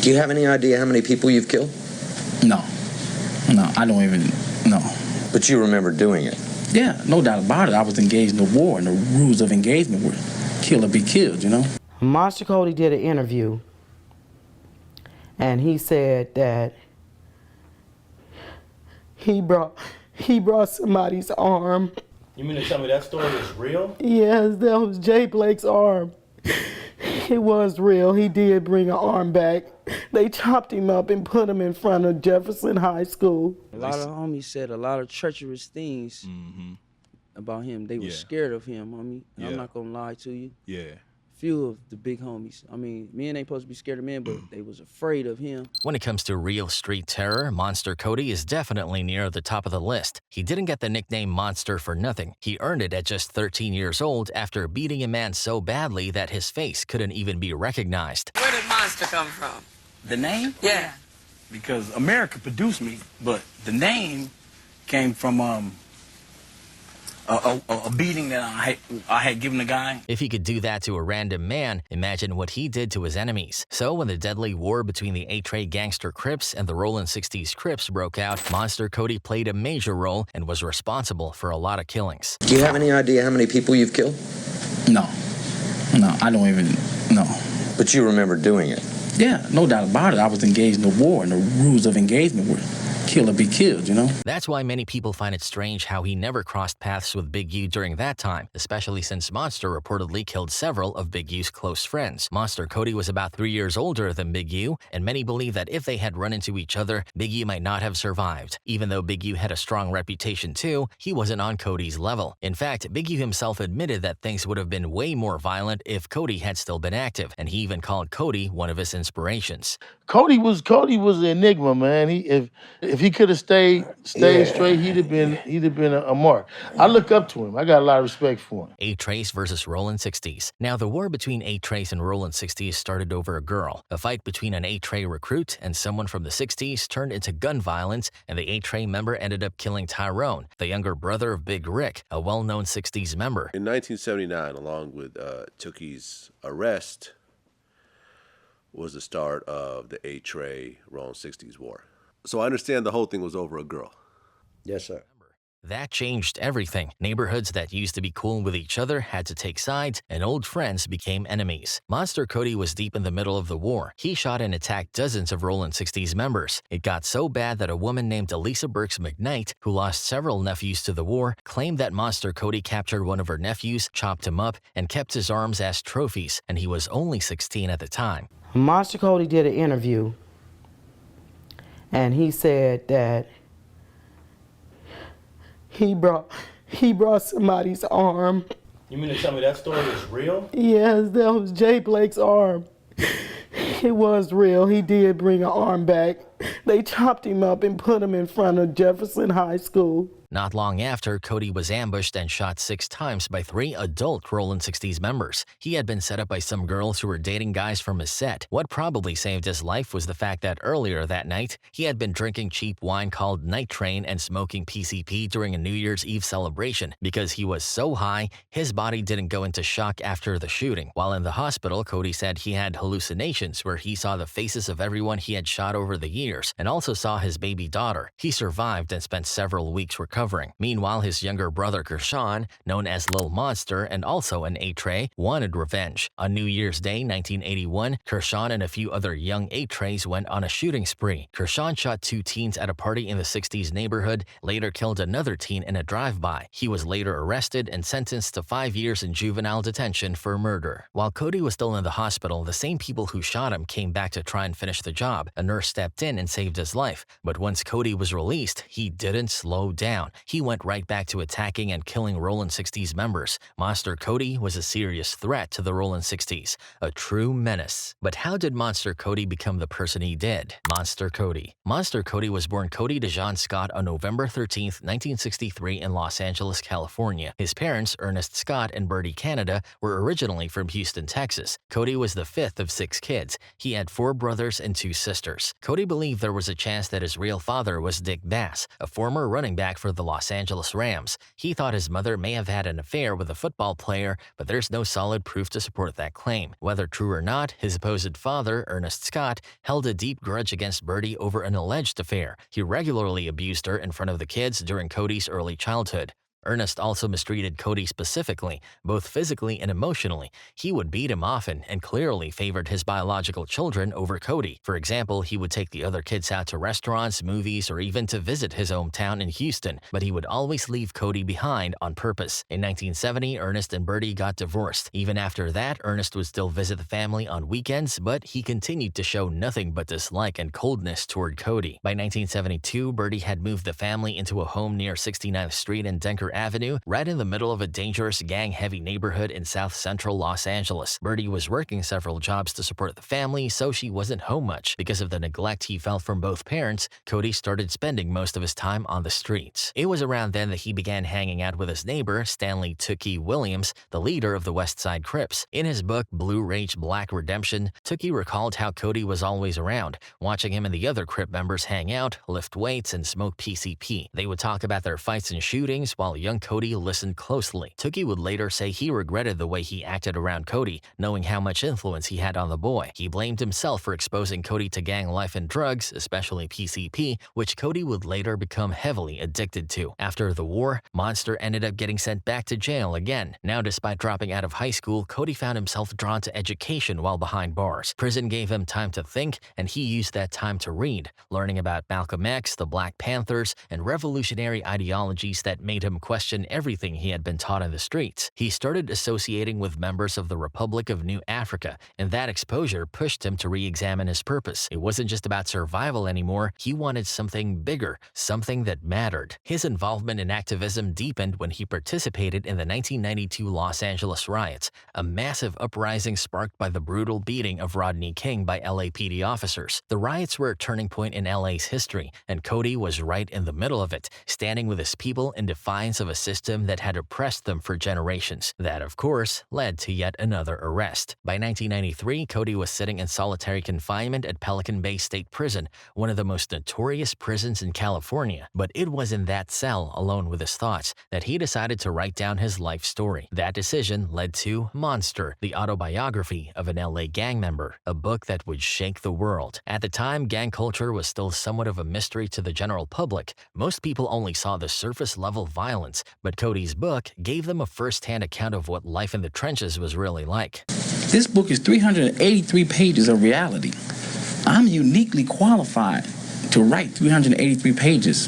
Do you have any idea how many people you've killed? No, I don't even know. But you remember doing it? Yeah, no doubt about it. I was engaged in a war, and the rules of engagement were kill or be killed, you know? Monster Kody did an interview, and he said that he brought somebody's arm. You mean to tell me that story is real? Yes, that was Jay Blake's arm. It was real. He did bring an arm back. They chopped him up and put him in front of Jefferson High School. A lot of homies said a lot of treacherous things about him. They were scared of him, homie. I'm not gonna lie to you. Yeah. Few of the big homies. I mean, men ain't supposed to be scared of men, but they was afraid of him. When it comes to real street terror, Monster Kody is definitely near the top of the list. He didn't get the nickname Monster for nothing. He earned it at just 13 years old after beating a man so badly that his face couldn't even be recognized. Where did Monster come from? The name? Yeah. Because America produced me, but the name came from a beating that I had given a guy. If he could do that to a random man, imagine what he did to his enemies. So when the deadly war between the A-Tray gangster Crips and the Rollin 60s Crips broke out, Monster Kody played a major role and was responsible for a lot of killings. Do you have any idea how many people you've killed? No, I don't even know. But you remember doing it? Yeah, no doubt about it. I was engaged in a war, and the rules of engagement were kill or be killed, you know? That's why many people find it strange how he never crossed paths with Big U during that time, especially since Monster reportedly killed several of Big U's close friends. Monster Kody was about 3 years older than Big U, and many believe that if they had run into each other, Big U might not have survived. Even though Big U had a strong reputation too, he wasn't on Kody's level. In fact, Big U himself admitted that things would have been way more violent if Kody had still been active, and he even called Kody one of his inspirations. Kody was an enigma, man. If he could have stayed straight, he'd have been a mark. I look up to him. I got a lot of respect for him. A-Trace versus Rollin 60s. Now, the war between A-Trace and Rollin 60s started over a girl. A fight between an A-Tray recruit and someone from the 60s turned into gun violence, and the A-Tray member ended up killing Tyrone, the younger brother of Big Rick, a well-known 60s member. In 1979, along with Tookie's arrest, was the start of the A-Tray Rollin 60s war. So I understand the whole thing was over a girl. Yes, sir. That changed everything. Neighborhoods that used to be cool with each other had to take sides, and old friends became enemies. Monster Kody was deep in the middle of the war. He shot and attacked dozens of Rollin 60s members. It got so bad that a woman named Elisa Burks McKnight, who lost several nephews to the war, claimed that Monster Kody captured one of her nephews, chopped him up, and kept his arms as trophies, and he was only 16 at the time. Monster Kody did an interview, and he said that he brought somebody's arm. You mean to tell me that story is real? Yes, that was Jay Blake's arm. It was real. He did bring an arm back. They chopped him up and put him in front of Jefferson High School. Not long after, Kody was ambushed and shot 6 times by 3 adult Rollin 60s members. He had been set up by some girls who were dating guys from his set. What probably saved his life was the fact that earlier that night, he had been drinking cheap wine called Night Train and smoking PCP during a New Year's Eve celebration. Because he was so high, his body didn't go into shock after the shooting. While in the hospital, Kody said he had hallucinations where he saw the faces of everyone he had shot over the years and also saw his baby daughter. He survived and spent several weeks recovering. Meanwhile, his younger brother Kershawn, known as Lil Monster and also an A-Tray, wanted revenge. On New Year's Day 1981, Kershawn and a few other young A-Trays went on a shooting spree. Kershawn shot 2 teens at a party in the 60s neighborhood, later killed another teen in a drive-by. He was later arrested and sentenced to 5 years in juvenile detention for murder. While Kody was still in the hospital, the same people who shot him came back to try and finish the job. A nurse stepped in and saved his life. But once Kody was released, he didn't slow down. He went right back to attacking and killing Rollin 60s members. Monster Kody was a serious threat to the Rollin 60s, a true menace. But how did Monster Kody become the person he did? Monster Kody. Monster Kody was born Kody DeJean Scott on November 13, 1963 in Los Angeles, California. His parents, Ernest Scott and Bertie Canada, were originally from Houston, Texas. Kody was the 5th of 6 kids. He had 4 brothers and 2 sisters. Kody believed there was a chance that his real father was Dick Bass, a former running back for the with the Los Angeles Rams. He thought his mother may have had an affair with a football player, but there's no solid proof to support that claim. Whether true or not, his supposed father, Ernest Scott, held a deep grudge against Birdie over an alleged affair. He regularly abused her in front of the kids during Kody's early childhood. Ernest also mistreated Kody specifically, both physically and emotionally. He would beat him often and clearly favored his biological children over Kody. For example, he would take the other kids out to restaurants, movies, or even to visit his hometown in Houston, but he would always leave Kody behind on purpose. In 1970, Ernest and Birdie got divorced. Even after that, Ernest would still visit the family on weekends, but he continued to show nothing but dislike and coldness toward Kody. By 1972, Birdie had moved the family into a home near 69th Street and Denker Avenue, right in the middle of a dangerous gang-heavy neighborhood in South Central Los Angeles. Birdie was working several jobs to support the family, so she wasn't home much. Because of the neglect he felt from both parents, Kody started spending most of his time on the streets. It was around then that he began hanging out with his neighbor, Stanley Tookie Williams, the leader of the West Side Crips. In his book, Blue Rage Black Redemption, Tookie recalled how Kody was always around, watching him and the other Crip members hang out, lift weights, and smoke PCP. They would talk about their fights and shootings, while young Kody listened closely. Tookie would later say he regretted the way he acted around Kody, knowing how much influence he had on the boy. He blamed himself for exposing Kody to gang life and drugs, especially PCP, which Kody would later become heavily addicted to. After the war, Monster ended up getting sent back to jail again. Now, despite dropping out of high school, Kody found himself drawn to education while behind bars. Prison gave him time to think, and he used that time to read, learning about Malcolm X, the Black Panthers, and revolutionary ideologies that made him question everything he had been taught in the streets. He started associating with members of the Republic of New Africa, and that exposure pushed him to re-examine his purpose. It wasn't just about survival anymore. He wanted something bigger, something that mattered. His involvement in activism deepened when he participated in the 1992 Los Angeles riots, a massive uprising sparked by the brutal beating of Rodney King by LAPD officers. The riots were a turning point in LA's history, and Kody was right in the middle of it, standing with his people in defiance of a system that had oppressed them for generations. That, of course, led to yet another arrest. By 1993, Kody was sitting in solitary confinement at Pelican Bay State Prison, one of the most notorious prisons in California. But it was in that cell, alone with his thoughts, that he decided to write down his life story. That decision led to Monster, the autobiography of an LA gang member, a book that would shake the world. At the time, gang culture was still somewhat of a mystery to the general public. Most people only saw the surface-level violence, but Kody's book gave them a first-hand account of what life in the trenches was really like. This book is 383 pages of reality. I'm uniquely qualified to write 383 pages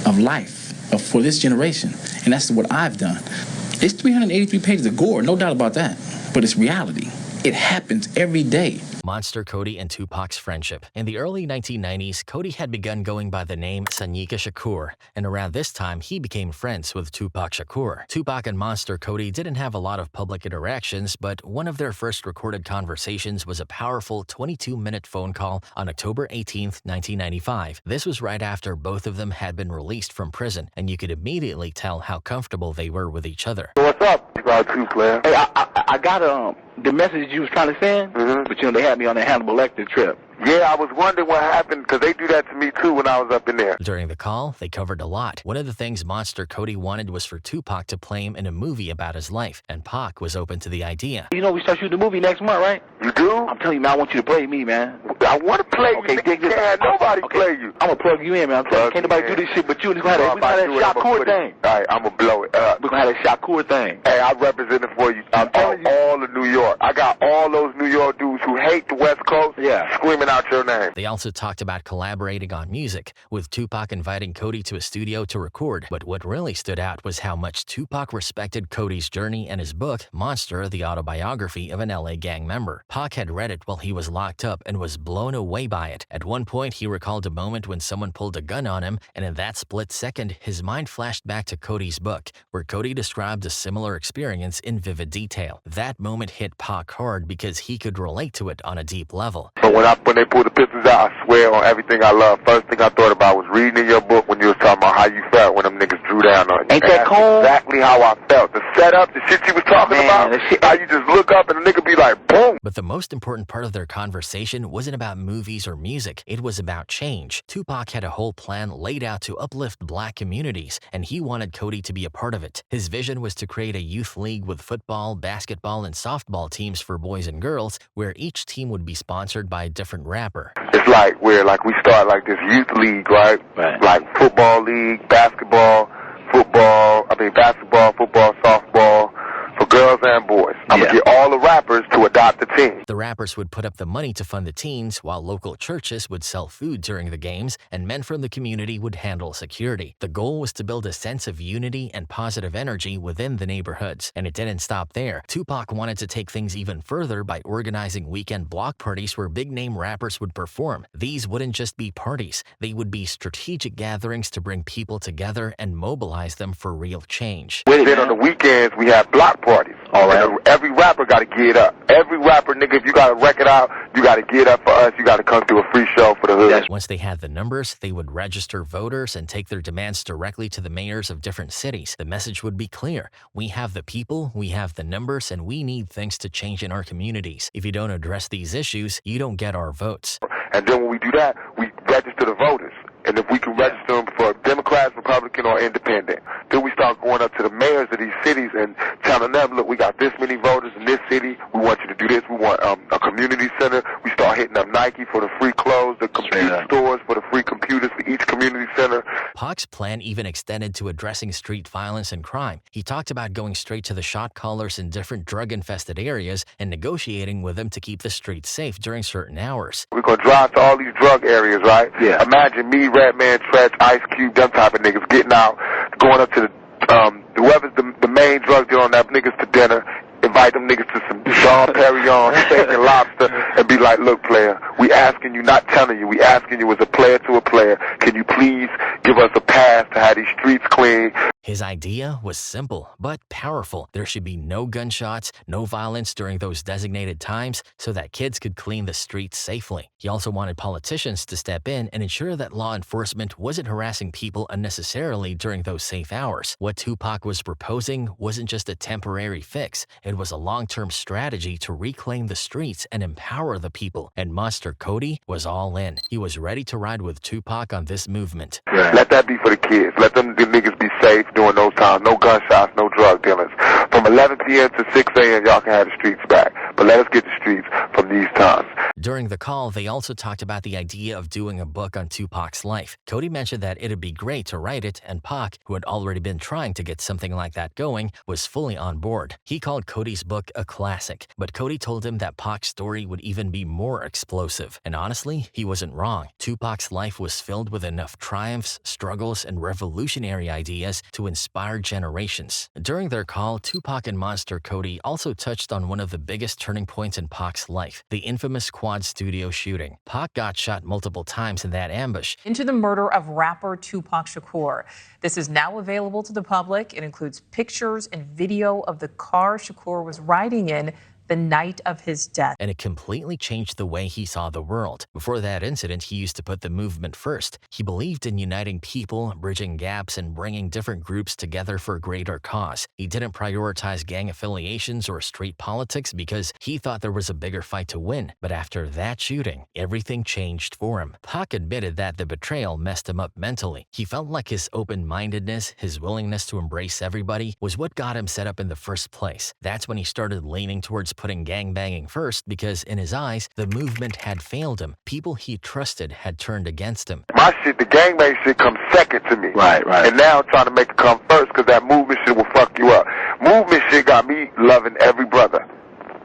of life for this generation, and that's what I've done. It's 383 pages of gore, no doubt about that, but it's reality. It happens every day. Monster, Kody, and Tupac's friendship. In the early 1990s, Kody had begun going by the name Sanika Shakur, and around this time, he became friends with Tupac Shakur. Tupac and Monster Kody didn't have a lot of public interactions, but one of their first recorded conversations was a powerful 22-minute phone call on October 18, 1995. This was right after both of them had been released from prison, and you could immediately tell how comfortable they were with each other. What's up? You got two, Claire. Hey, I got the message you was trying to send, but you know they had me on the Hannibal Lecter trip. Yeah, I was wondering what happened, because they do that to me too when I was up in there. During the call, they covered a lot. One of the things Monster Kody wanted was for Tupac to play him in a movie about his life, and Pac was open to the idea. You know we start shooting the movie next month, right? You do? I'm telling you, man, I want you to play me, man. I want to play you. Okay, dig this. Can't nobody play you. I'm going to plug you in, man. I'm telling you, can't nobody do this shit but you. We're going to have that Shakur thing. All right, I'm going to blow it up. We're going to have that Shakur thing. Hey, I represent it for you. I'm telling you. All of New York. I got all those New York dudes who hate the West Coast screaming out your name. They also talked about collaborating on music, with Tupac inviting Kody to a studio to record. But what really stood out was how much Tupac respected Kody's journey and his book, Monster, the autobiography of an LA gang member. Pac had read it while he was locked up and was blown away by it. At one point, he recalled a moment when someone pulled a gun on him, and in that split second, his mind flashed back to Kody's book, where Kody described a similar experience in vivid detail. That moment hit hit Pac hard because he could relate to it on a deep level. But when they pulled the pictures out, I swear on everything I love, first thing I thought about was reading in your book when you was talking about how you felt when them niggas drew down on you. Ain't that cold? Exactly how I felt. The setup, the shit you was talking about, how you just look up and the nigga be like, boom. But the most important part of their conversation wasn't about movies or music. It was about change. Tupac had a whole plan laid out to uplift black communities, and he wanted Kody to be a part of it. His vision was to create a youth league with football, basketball, and softball teams for boys and girls, where each team would be sponsored by a different rapper. It's like where like we start like this youth league, right? Like football league, basketball, football, softball, for girls and boys. I'm gonna get all the rappers to adopt a team. The rappers would put up the money to fund the teams, while local churches would sell food during the games, and men from the community would handle security. The goal was to build a sense of unity and positive energy within the neighborhoods, and it didn't stop there. Tupac wanted to take things even further by organizing weekend block parties where big-name rappers would perform. These wouldn't just be parties, they would be strategic gatherings to bring people together and mobilize them for real change. Then on the weekends, we have block parties. All right. And every rapper got to get up. Every rapper, nigga, if you got a record out, you got to get up for us. You got to come do a free show for the hood. Once they had the numbers, they would register voters and take their demands directly to the mayors of different cities. The message would be clear. We have the people, we have the numbers, and we need things to change in our communities. If you don't address these issues, you don't get our votes. And then when we do that, we register the voters. And if we can register them for Democrats, Republican, or Independent, then we start going up to the mayors of these cities and telling them, look, we got this many voters in this city. We want you to do this. We want a community center. We start hitting up Nike for the free clothes, the computer stores for the free computers for each community center. Pac's plan even extended to addressing street violence and crime. He talked about going straight to the shot callers in different drug-infested areas and negotiating with them to keep the streets safe during certain hours. We're going to drive to all these drug areas, right? Yeah. Imagine me, Redman, Tretch, Ice Cube, them type of niggas getting out, going up to whoever's the main drug dealer on that niggas to dinner, invite them niggas to some Sean Perignon, steak and lobster, and be like, look, player, we asking you, not telling you, we asking you as a player to a player, can you please give us a pass to have these streets clean? His idea was simple, but powerful. There should be no gunshots, no violence during those designated times so that kids could clean the streets safely. He also wanted politicians to step in and ensure that law enforcement wasn't harassing people unnecessarily during those safe hours. What Tupac was proposing wasn't just a temporary fix. It was a long-term strategy to reclaim the streets and empower the people. And Monster Kody was all in. He was ready to ride with Tupac on this movement. Let that be for the kids. Let them the niggas be safe during those times. No gunshots, no drug dealers. From 11 p.m. to 6 a.m., y'all can have the streets back. But let us get the streets from these times. During the call, they also talked about the idea of doing a book on Tupac's life. Kody mentioned that it'd be great to write it, and Pac, who had already been trying to get something like that going, was fully on board. He called Kody's book a classic, but Kody told him that Pac's story would even be more explosive. And honestly, he wasn't wrong. Tupac's life was filled with enough triumphs, struggles, and revolutionary ideas to inspire generations. During their call, Tupac and Monster Kody also touched on one of the biggest turning points in Pac's life, the infamous Quad Studio shooting. Pac got shot multiple times in that ambush. Into the murder of rapper Tupac Shakur. This is now available to the public. It includes pictures and video of the car Shakur was riding in the night of his death. And it completely changed the way he saw the world. Before that incident, he used to put the movement first. He believed in uniting people, bridging gaps, and bringing different groups together for a greater cause. He didn't prioritize gang affiliations or street politics because he thought there was a bigger fight to win. But after that shooting, everything changed for him. Pac admitted that the betrayal messed him up mentally. He felt like his open-mindedness, his willingness to embrace everybody, was what got him set up in the first place. That's when he started leaning towards putting gangbanging first because, in his eyes, the movement had failed him. People he trusted had turned against him. My shit, the gangbang shit, comes second to me. Right. And now I'm trying to make it come first because that movement shit will fuck you up. Movement shit got me loving every brother.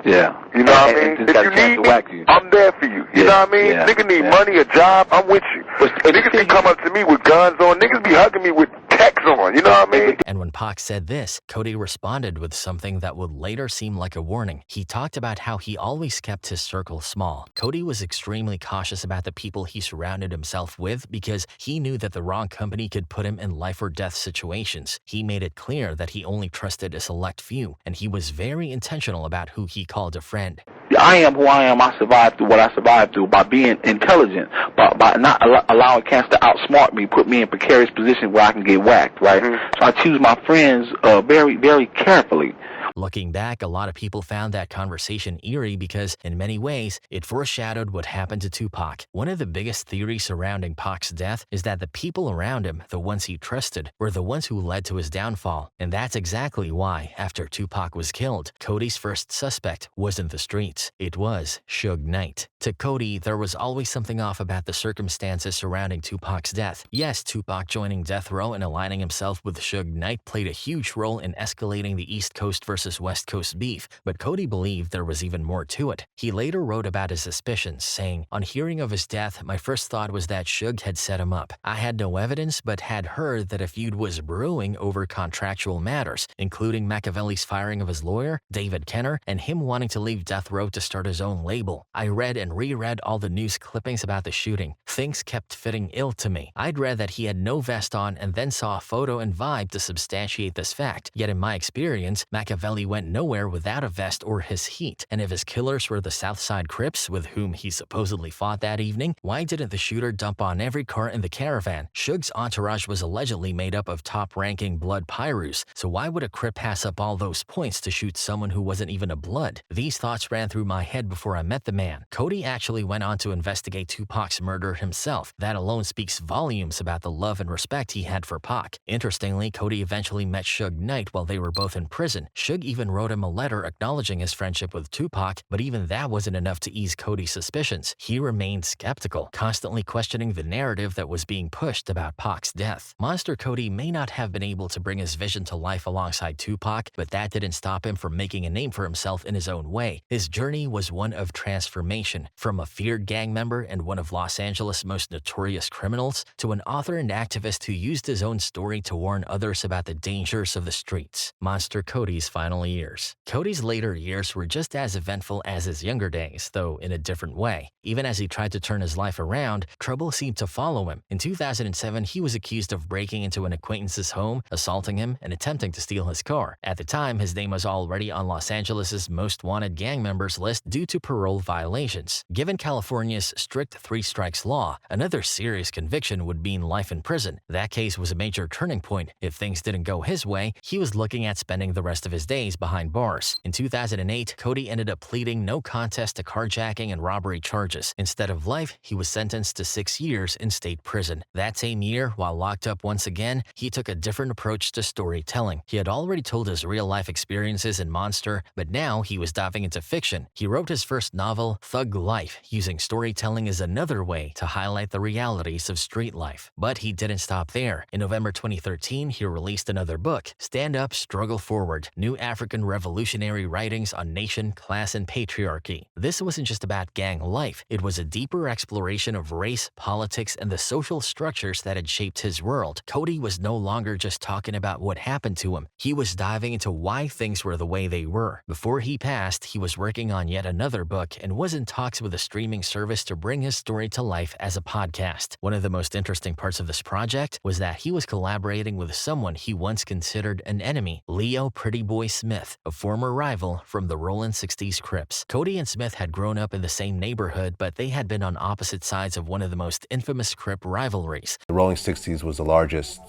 Yeah. You know what I mean? If you need me, I'm there for you. You know what I mean? Nigga need money, a job, I'm with you. Niggas can come up to me with guns on. Niggas be hugging me with techs on. You know what I mean? And when Pac said this, Kody responded with something that would later seem like a warning. He talked about how he always kept his circle small. Kody was extremely cautious about the people he surrounded himself with because he knew that the wrong company could put him in life or death situations. He made it clear that he only trusted a select few, and he was very intentional about who he called a friend. I am who I am. I survived through what I survived through by being intelligent, by not allowing cancer to outsmart me, put me in precarious positions where I can get whacked, right? So I choose my friends very, very carefully. Looking back, a lot of people found that conversation eerie because, in many ways, it foreshadowed what happened to Tupac. One of the biggest theories surrounding Pac's death is that the people around him, the ones he trusted, were the ones who led to his downfall. And that's exactly why, after Tupac was killed, Kody's first suspect wasn't the streets. It was Suge Knight. To Kody, there was always something off about the circumstances surrounding Tupac's death. Yes, Tupac joining death row and aligning himself with Suge Knight played a huge role in escalating the East Coast versus West Coast beef, but Kody believed there was even more to it. He later wrote about his suspicions, saying, "On hearing of his death, my first thought was that Suge had set him up. I had no evidence, but had heard that a feud was brewing over contractual matters, including Machiavelli's firing of his lawyer, David Kenner, and him wanting to leave death row to start his own label. I read and reread all the news clippings about the shooting. Things kept fitting ill to me. I'd read that he had no vest on and then saw a photo and vibe to substantiate this fact. Yet in my experience, Machiavelli went nowhere without a vest or his heat. And if his killers were the Southside Crips with whom he supposedly fought that evening, why didn't the shooter dump on every car in the caravan? Suge's entourage was allegedly made up of top-ranking blood Pyrus, so why would a Crip pass up all those points to shoot someone who wasn't even a blood? These thoughts ran through my head before I met the man." Kody actually went on to investigate Tupac's murder himself. That alone speaks volumes about the love and respect he had for Pac. Interestingly, Kody eventually met Suge Knight while they were both in prison. Suge even wrote him a letter acknowledging his friendship with Tupac, but even that wasn't enough to ease Kody's suspicions. He remained skeptical, constantly questioning the narrative that was being pushed about Pac's death. Monster Kody may not have been able to bring his vision to life alongside Tupac, but that didn't stop him from making a name for himself in his own way. His journey was one of transformation, from a feared gang member and one of Los Angeles' most notorious criminals, to an author and activist who used his own story to warn others about the dangers of the streets. Monster Kody's final years. Kody's later years were just as eventful as his younger days, though in a different way. Even as he tried to turn his life around, trouble seemed to follow him. In 2007, he was accused of breaking into an acquaintance's home, assaulting him, and attempting to steal his car. At the time, his name was already on Los Angeles' most wanted gang members list due to parole violations. Given California's strict 3 strikes law, another serious conviction would mean life in prison. That case was a major turning point. If things didn't go his way, he was looking at spending the rest of his days behind bars. In 2008, Kody ended up pleading no contest to carjacking and robbery charges. Instead of life, he was sentenced to 6 years in state prison. That same year, while locked up once again, he took a different approach to storytelling. He had already told his real-life experiences in Monster, but now he was diving into fiction. He wrote his first novel, Thug Life, using storytelling as another way to highlight the realities of street life. But he didn't stop there. In November 2013, he released another book, Stand Up, Struggle Forward, New African Revolutionary Writings on Nation, Class, and Patriarchy. This wasn't just about gang life. It was a deeper exploration of race, politics, and the social structures that had shaped his world. Kody was no longer just talking about what happened to him. He was diving into why things were the way they were. Before he passed, he was working on yet another book and was in talks with a streaming service to bring his story to life as a podcast. One of the most interesting parts of this project was that he was collaborating with someone he once considered an enemy, Leo Pretty Boy Smith, a former rival from the Rollin 60s Crips. Kody and Smith had grown up in the same neighborhood, but they had been on opposite sides of one of the most infamous Crip rivalries. The Rolling 60s was the largest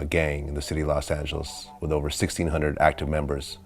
gang in the city of Los Angeles, with over 1,600 active members,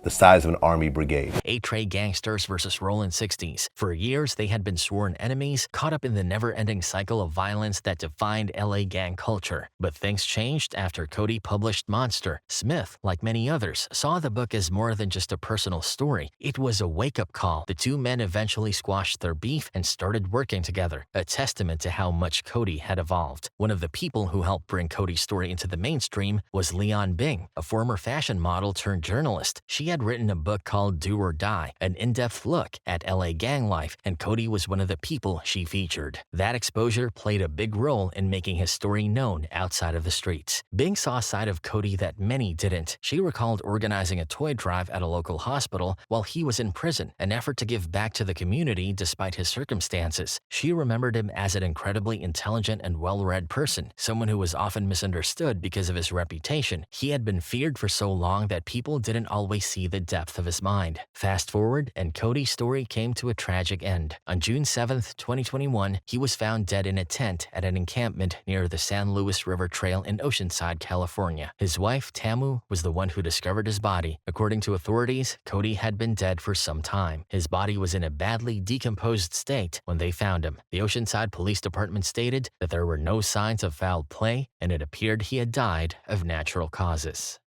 the size of an army brigade. A-Tray gangsters versus Rollin 60s. For years, they had been sworn enemies, caught up in the never-ending cycle of violence that defined LA gang culture. But things changed after Kody published Monster. Smith, like many others, saw the book as more than just a personal story. It was a wake-up call. The two men eventually squashed their beef and started working together, a testament to how much Kody had evolved. One of the people who helped bring Kody's story into the mainstream was Leon Bing, a former fashion model turned journalist. She had written a book called Do or Die, an in-depth look at LA gang life, and Kody was one of the people she featured. That exposure played a big role in making his story known outside of the streets. Bing saw a side of Kody that many didn't. She recalled organizing a toy drive at a local hospital while he was in prison, an effort to give back to the community despite his circumstances. She remembered him as an incredibly intelligent and well-read person, someone who was often misunderstood because of his reputation. He had been feared for so long that people didn't always see see the depth of his mind. Fast forward, and Kody's story came to a tragic end. On June 7th, 2021, he was found dead in a tent at an encampment near the San Luis River Trail in Oceanside, California. His wife, Tamu, was the one who discovered his body. According to authorities, Kody had been dead for some time. His body was in a badly decomposed state when they found him. The Oceanside Police Department stated that there were no signs of foul play, and it appeared he had died of natural causes.